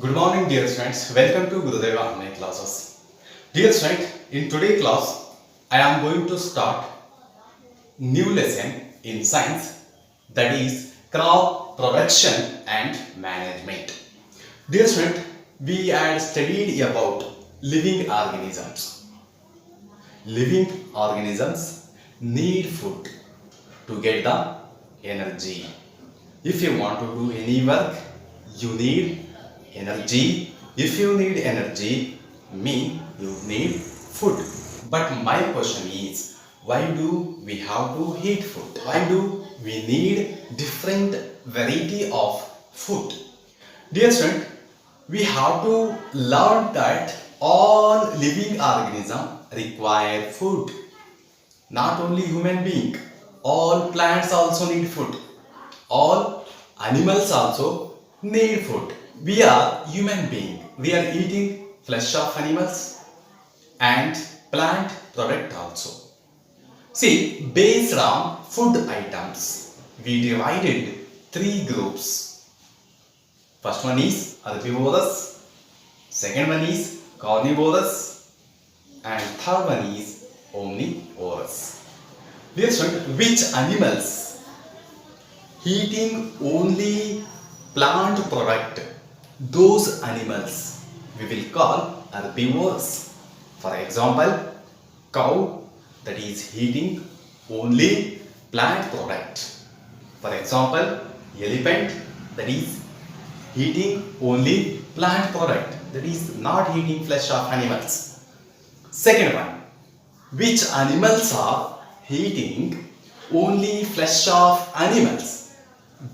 Good morning, dear students. Welcome to Gurudeva Online classes. Dear student, in today's class, I am going to start new lesson in science, that is crop production and management. Dear student, we had studied about living organisms. Living organisms need food to get the energy. If you want to do any work, you need energy. If you need energy, you need food. But my question is, why do we have to eat food? Why do we need different variety of food? Dear student, we have to learn that all living organisms require food. Not only human being, all plants also need food. All animals also need food. We are human being. We are eating flesh of animals and plant product also. See, based on food items, we divided three groups. First one is herbivorous, second one is carnivorous, and third one is omnivorous. Dear student, which animals eating only plant product, those animals we will call herbivores. For example, cow, that is eating only plant product. For example, elephant, that is eating only plant product, that is not eating flesh of animals. Second one, which animals are eating only flesh of animals?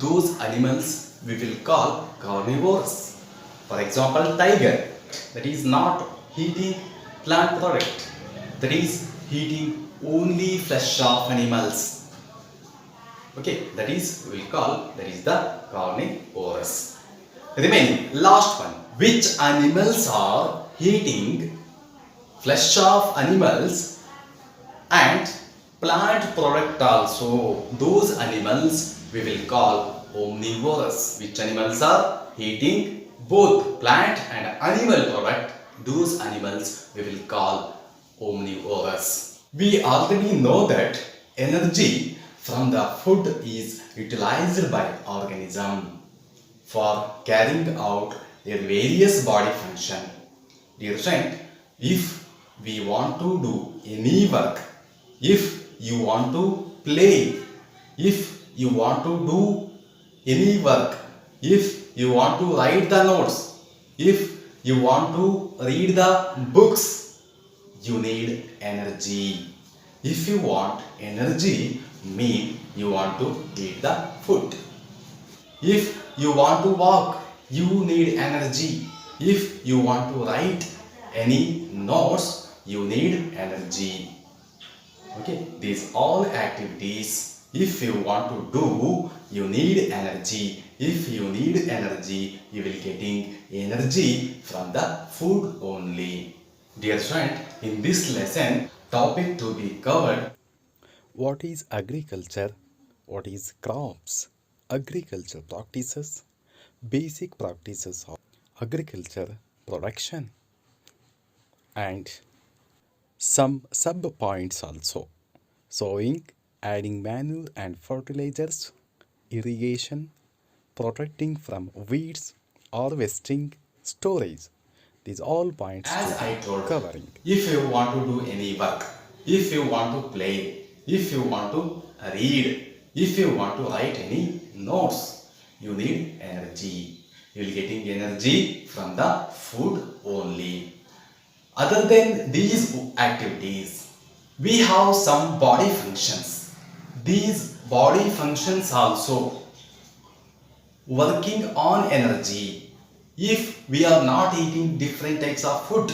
Those animals we will call carnivores. For example, tiger, that is not eating plant product, that is eating only flesh of animals. Okay, that is we will call, that is the carnivorous. Remaining last one, which animals are eating flesh of animals and plant product also, those animals we will call omnivorous. Which animals are eating both plant and animal product, those animals we will call omnivorous. We already know that energy from the food is utilized by organism for carrying out their various body function. Dear friend, if we want to do any work, if you want to play, if you want to do any work, if you want to write the notes, if you want to read the books, you need energy. If you want energy, you want to eat the food. If you want to walk, you need energy. If you want to write any notes, you need energy. Okay, these all activities, if you want to do, you need energy. If you need energy, you will getting energy from the food only. Dear friend, in this lesson, topic to be covered: what is agriculture? What is crops? Agriculture practices, basic practices of agriculture production, and some sub points also: sowing, adding manure and fertilizers, irrigation, protecting from weeds, harvesting, storage. These all points as to I be told, covering. if you want to do any work, if you want to play, if you want to read, if you want to write any notes, you need energy. You will getting energy from the food only. Other than these activities, we have some body functions. These body functions also working on energy. If we are not eating different types of food,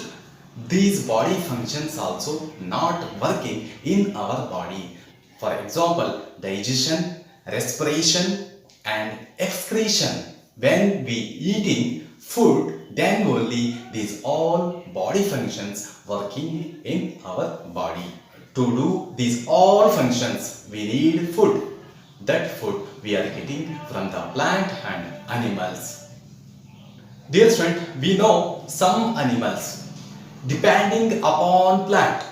these body functions also not working in our body. For example, digestion, respiration and excretion. When we eating food, then only these all body functions working in our body. To do these all functions, we need food. That food we are getting from the plant and animals. Dear student, we know some animals depending upon plant,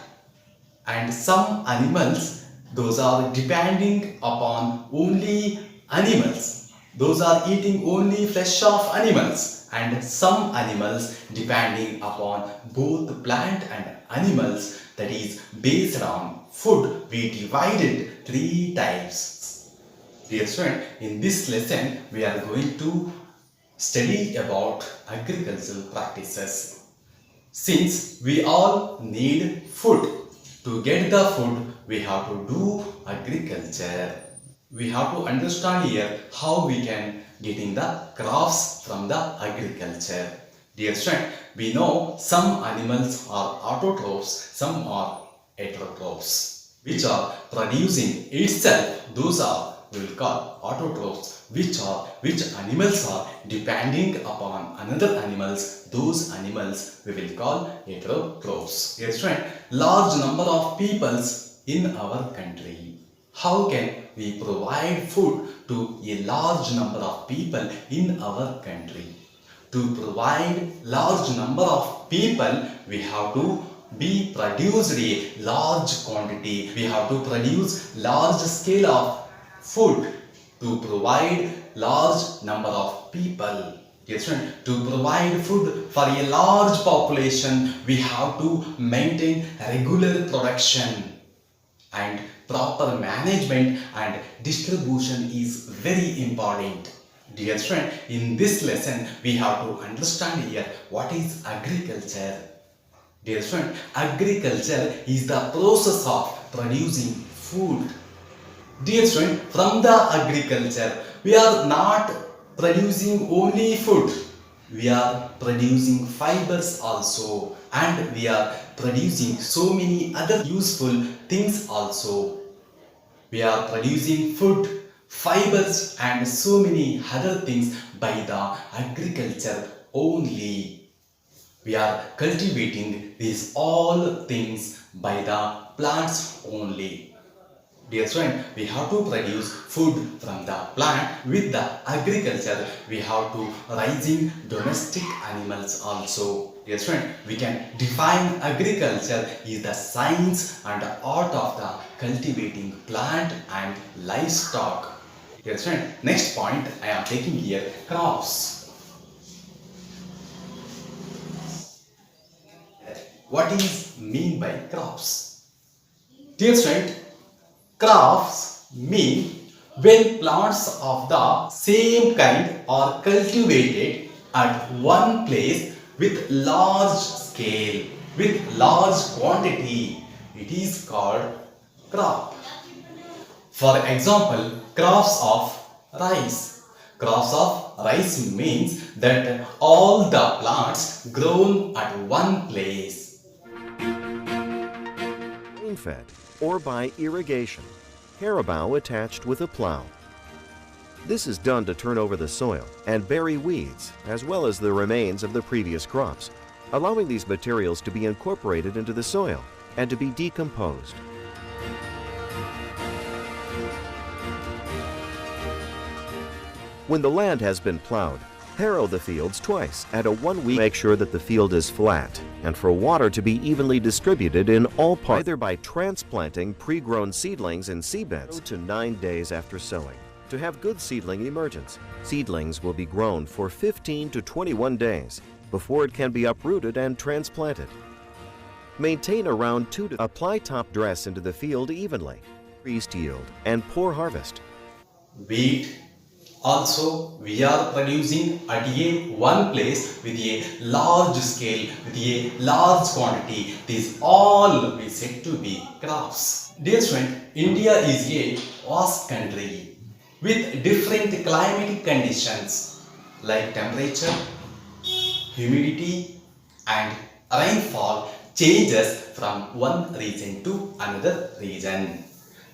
and some animals, those are depending upon only animals, those are eating only flesh of animals, and some animals depending upon both plant and animals, that is based on food. We divided three types. Dear student, in this lesson we are going to study about agricultural practices. Since we all need food, to get the food we have to do agriculture. We have to understand here how we can getting the crops from the agriculture. Dear student, we know some animals are autotrophs, some are heterotrophs, which are producing itself. Those are we will call autotrophs, which animals are depending upon another animals. Those animals we will call heterotrophs. Yes, friend. Large number of peoples in our country. How can we provide food to a large number of people in our country? To provide large number of people, we have to be produced a large quantity. We have to produce large scale of food to provide large number of people. Yes, friend. To provide food for a large population, we have to maintain regular production, and proper management and distribution is very important. Dear friend, in this lesson we have to understand here what is agriculture. Dear friend, agriculture is the process of producing food. Dear student, from the agriculture, we are not producing only food. We are producing fibers also, and we are producing so many other useful things also. We are producing food, fibers, and so many other things by the agriculture only. We are cultivating these all things by the plants only. Dear student, we have to produce food from the plant. With the agriculture, we have to raising domestic animals also. Dear student, we can define agriculture is the science and art of the cultivating plant and livestock. Dear student, next point I am taking here crops. What is mean by crops? Dear student, crops mean when plants of the same kind are cultivated at one place with large scale, with large quantity. It is called crop. For example, crops of rice. Crops of rice means that all the plants grown at one place. Rain-fed or by irrigation, carabao attached with a plow. This is done to turn over the soil and bury weeds as well as the remains of the previous crops, allowing these materials to be incorporated into the soil and to be decomposed. When the land has been plowed, harrow the fields twice at a 1 week. Make sure that the field is flat and for water to be evenly distributed in all parts, either by transplanting pre-grown seedlings in seedbeds to 9 days after sowing. To have good seedling emergence, seedlings will be grown for 15 to 21 days before it can be uprooted and transplanted. Maintain around 2 to apply top dress into the field evenly, increased yield and poor harvest. Wheat also we are producing at a one place with a large scale, with a large quantity. These all we said to be crops. Dear student, India is a vast country with different climatic conditions like temperature, humidity and rainfall changes from one region to another region.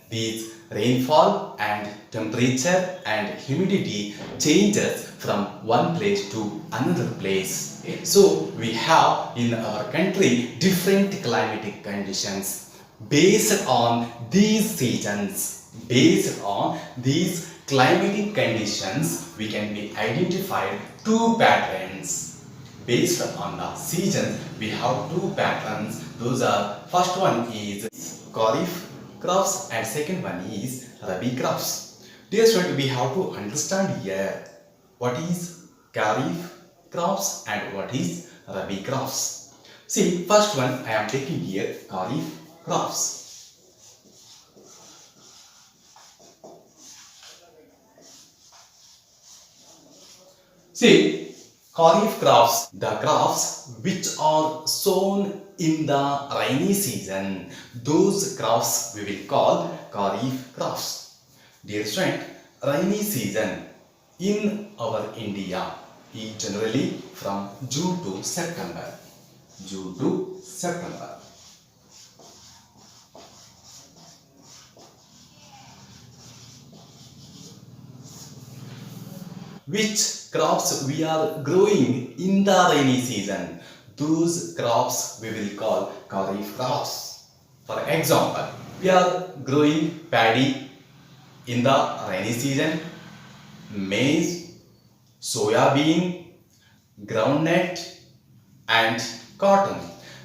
These rainfall and temperature and humidity changes from one place to another place. So we have in our country different climatic conditions. Based on these seasons, based on these climatic conditions, we can be identified two patterns. based on the season, we have two patterns. Those are, first one is Kharif crops and second one is Rabi crops. Dear student, we have to understand here what is Kharif crops and what is Rabi crops. See, first one I am taking here Kharif crops. See, Kharif crops, the crops which are sown in the rainy season, those crops we will call Kharif crops. Dear student, rainy season in our India is generally from June to September. June to September. Which crops we are growing in the rainy season, those crops we will call Kharif crops. For example, we are growing paddy in the rainy season, maize, soya bean, groundnut and cotton.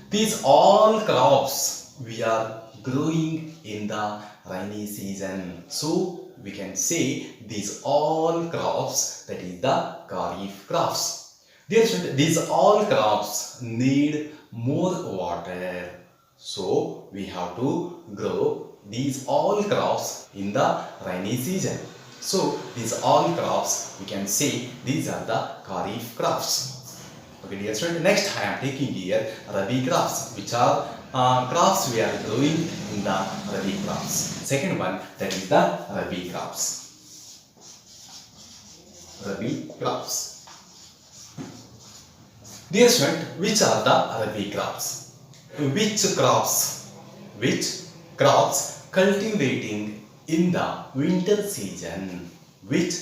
These all crops we are growing in the rainy season. So we can say these all crops, that is the Kharif crops. Dear student, these all crops need more water. So we have to grow these all crops in the rainy season. So these all crops, we can say these are the Kharif crops. Okay, dear student, next I am taking here Rabi crops, which are crops we are growing in the Rabi crops. Second one, that is the Rabi crops. Rabi crops. Dear student, which are the Rabi crops? Which crops cultivating in the winter season? Which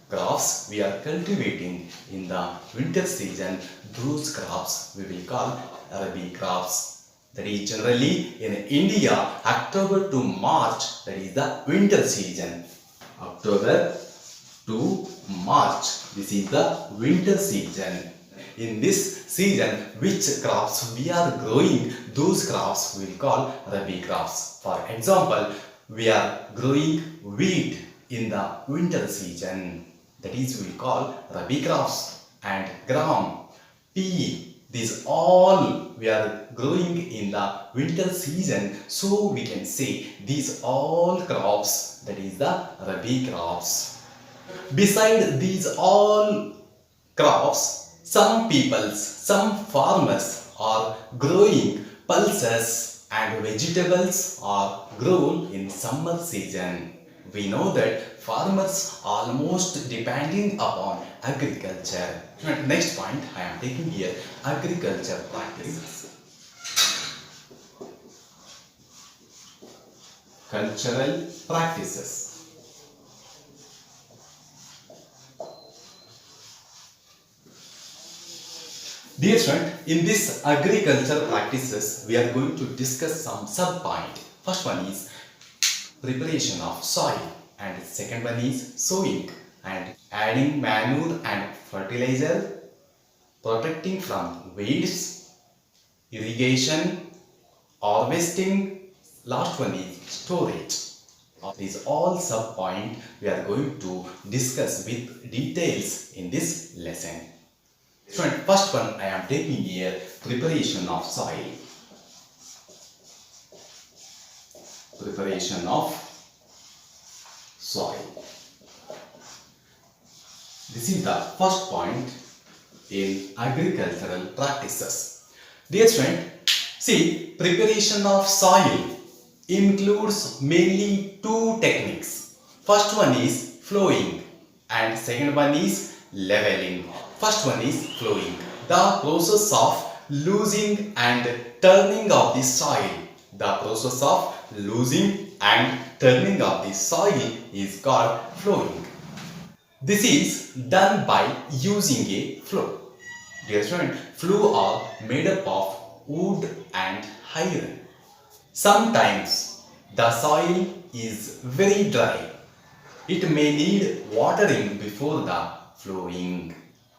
crops we are cultivating in the winter season? Those crops we will call Rabi crops. That is generally in India, October to March, that is the winter season. October to March, this is the winter season. In this season, which crops we are growing, those crops we will call Rabi crops. For example, we are growing wheat in the winter season. That is we will call Rabi crops. And gram, pea, these all we are growing in the winter season, so we can say these all crops, that is the Rabi crops. Beside these all crops, some farmers are growing pulses and vegetables are grown in summer season. We know that farmers are almost depending upon agriculture. Next point I am taking here, agriculture practices. Cultural practices. Dear student, in this agriculture practices, we are going to discuss some sub-point. First one is preparation of soil, and second one is sowing and adding manure and fertilizer, protecting from weeds, irrigation, harvesting, last one is storage. These all sub-point we are going to discuss with details in this lesson. Student, first one I am taking here, preparation of soil. Preparation of soil. This is the first point in agricultural practices. Dear student, see, preparation of soil includes mainly two techniques. First one is flowing and second one is leveling. First one is flowing, the process of losing and turning of the soil. The process of losing and turning of the soil is called flowing. This is done by using a flow. Dear student, flow are made up of wood and iron. Sometimes the soil is very dry. It may need watering before the flowing.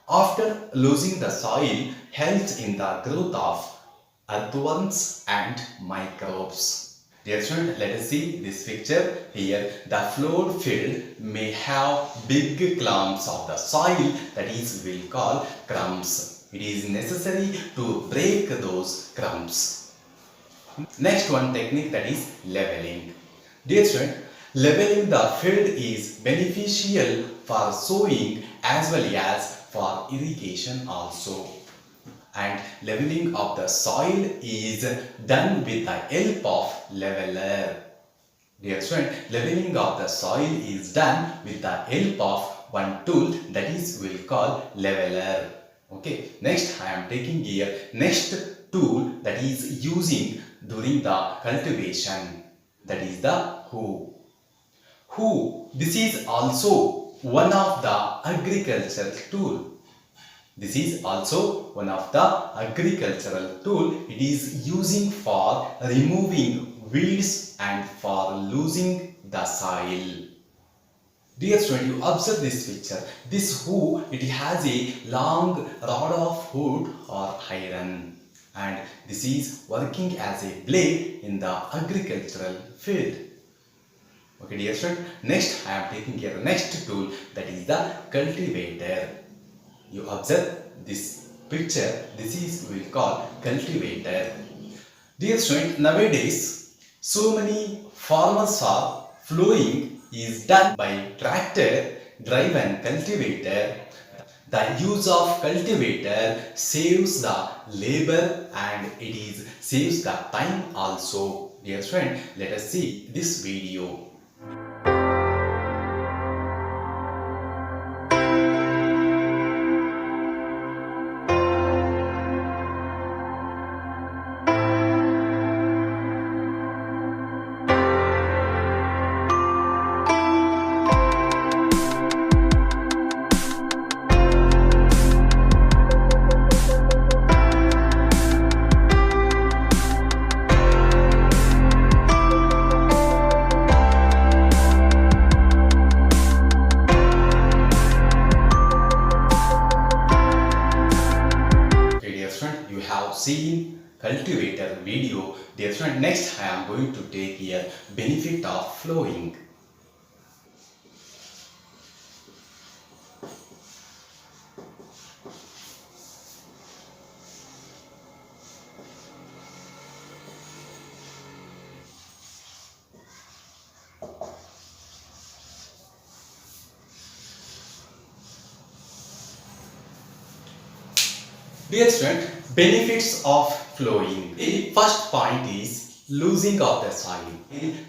After losing the soil, helps in the growth of earthworms and microbes. Dear student, let us see this picture. Here, the flowed field may have big clumps of the soil, that is, we'll call crumbs. It is necessary to break those crumbs. Next one technique, that is leveling. Dear student, leveling the field is beneficial for sowing as well as for irrigation also. And leveling of the soil is done with the help of leveler. Dear student, leveling of the soil is done with the help of one tool, that is we'll call leveler. Okay, next I am taking here next tool that is using during the cultivation, that is the hoe. Hoe, this is also one of the agricultural tool. This is also one of the agricultural tool. It is using for removing weeds and for losing the soil. Dear student, you observe this picture. This hoe, it has a long rod of wood or iron, and this is working as a blade in the agricultural field. Okay, dear student, next I am taking here the next tool, that is the cultivator. You observe this picture, this is we will call cultivator. Dear student, nowadays so many farmers are flowing is done by tractor driven cultivator. The use of cultivator saves the labor and it is saves the time also. Dear student, let us see this video. Seen cultivator video. Dear student, next I am going to take here benefit of flowing. Dear student, benefits of flowing. The first point is losing of the soil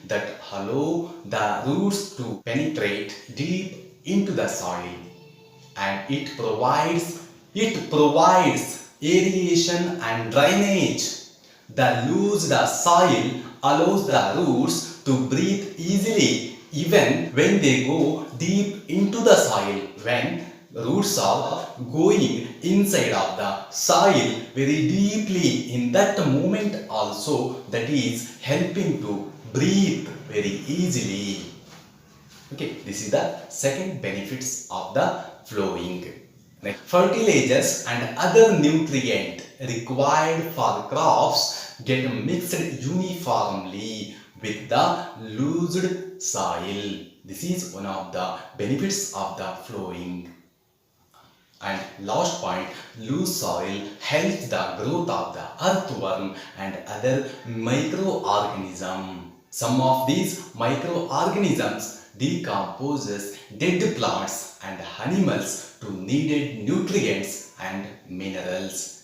that allow the roots to penetrate deep into the soil, and it provides aeration and drainage. The loose the soil allows the roots to breathe easily even when they go deep into the soil. When roots are going inside of the soil very deeply, in that moment also that is helping to breathe very easily. Okay, this is the second benefits of the flowing. Next, fertilizers and other nutrient required for crops get mixed uniformly with the loosed soil. This is one of the benefits of the flowing. And last point, loose soil helps the growth of the earthworm and other microorganisms. Some of these microorganisms decomposes dead plants and animals to needed nutrients and minerals.